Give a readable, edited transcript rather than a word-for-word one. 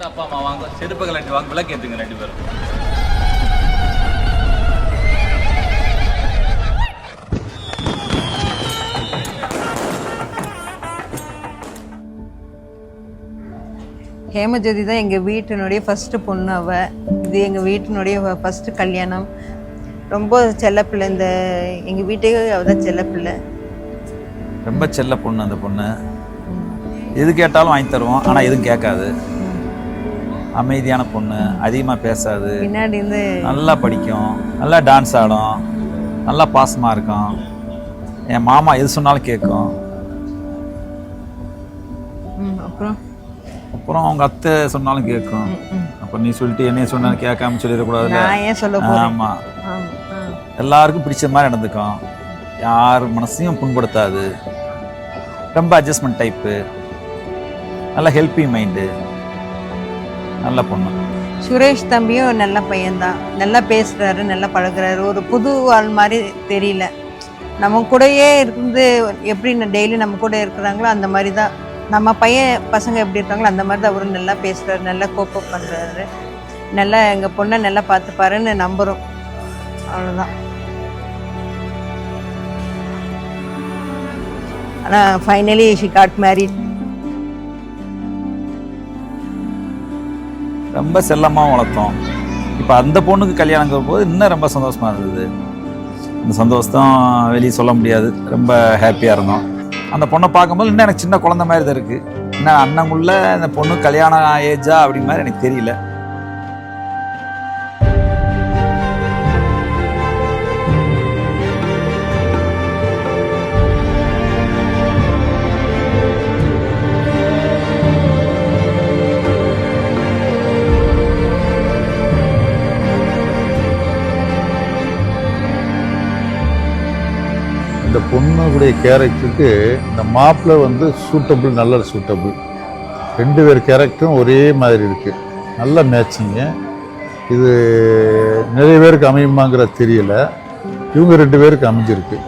வாங்க அப்பா அம்மா வாங்க, செருப்பு கலட்டி வாங்க, விளக்கு ஏற்றுங்க 2 பேரும். ஹேமஜோதி தான் எங்கள் வீட்டினுடைய ஃபஸ்ட்டு பொண்ணு. அவள் இது எங்கள் வீட்டினுடைய ஃபஸ்ட்டு கல்யாணம். ரொம்ப செல்லப்பிள்ளை. இந்த எங்கள் வீட்டுக்கு அவள் தான் செல்லப்பிள்ளை. ரொம்ப செல்ல பொண்ணு அந்த பொண்ணு. எது கேட்டாலும் வாங்கி தருவோம், ஆனால் எதுவும் கேட்காது. அமைதியான பொண்ணு, அதிகமாக பேசாது, பின்னாடி இருந்து நல்லா படிக்கும், நல்லா டான்ஸ் ஆடும், நல்லா பாசமாக இருக்கும். என் மாமா எது சொன்னாலும் கேட்கும். அப்புறம் அவங்க அத்தை சொன்னாலும் கேட்கும். அப்போ நீ சொல்லிட்டு என்னைய சொன்னாலும் கேட்காம சொல்லிடக்கூடாதுல்ல. ஆமாம், எல்லாருக்கும் பிடிச்ச மாதிரி நடந்துக்கும். யார் மனசையும் புண்படுத்தாது. ரொம்ப அட்ஜஸ்ட்மெண்ட் டைப்பு. நல்ல ஹெல்ப்பிங் மைண்டு. நல்ல பொண்ணு. சுரேஷ் தம்பியும் நல்ல பையன்தான். நல்லா பேசுகிறாரு, நல்லா பழகுறாரு. ஒரு புது ஆள் மாதிரி தெரியல. நம்ம கூடயே இருந்து எப்படி டெய்லி நம்ம கூட இருக்கிறாங்களோ அந்த மாதிரி தான். நம்ம பசங்க எப்படி இருக்காங்களோ அந்த மாதிரி தான் அவரும் நல்லா பேசுகிறாரு, நல்லா கோப்பப் பண்ணுறாரு. நல்லா எங்கள் பொண்ணை நல்லா பார்த்துப்பாருன்னு நம்புகிறோம். அவ்வளோதான். ஆனால் ஃபைனலி ஷி காட் மேரிட். ரொம்ப செல்லமாக வளர்த்தோம். இப்போ அந்த பொண்ணுக்கு கல்யாணங்கிற போது இன்னும் ரொம்ப சந்தோஷமாக இருந்தது. இந்த சந்தோஷம் வெளியே சொல்ல முடியாது. ரொம்ப ஹாப்பியாக இருந்தோம். அந்த பொண்ணை பார்க்கும்போது இன்னும் எனக்கு சின்ன குழந்தை மாதிரி தான் இருக்குது. இன்னும் அண்ணங்குள்ள இந்த பொண்ணு கல்யாணம் ஏஜா அப்படி மாதிரி எனக்கு தெரியல. இந்த பொண்ணுடைய கேரக்டருக்கு இந்த மாப்பிள்ளை வந்து சூட்டபிள், நல்ல சூட்டபிள். 2 பேர் கேரக்டரும் ஒரே மாதிரி இருக்குது. நல்ல மேட்சிங்க. இது நிறைய பேருக்கு அமையுமாங்கிற தெரியல. இவங்க 2 பேருக்கு அமைஞ்சிருக்கு.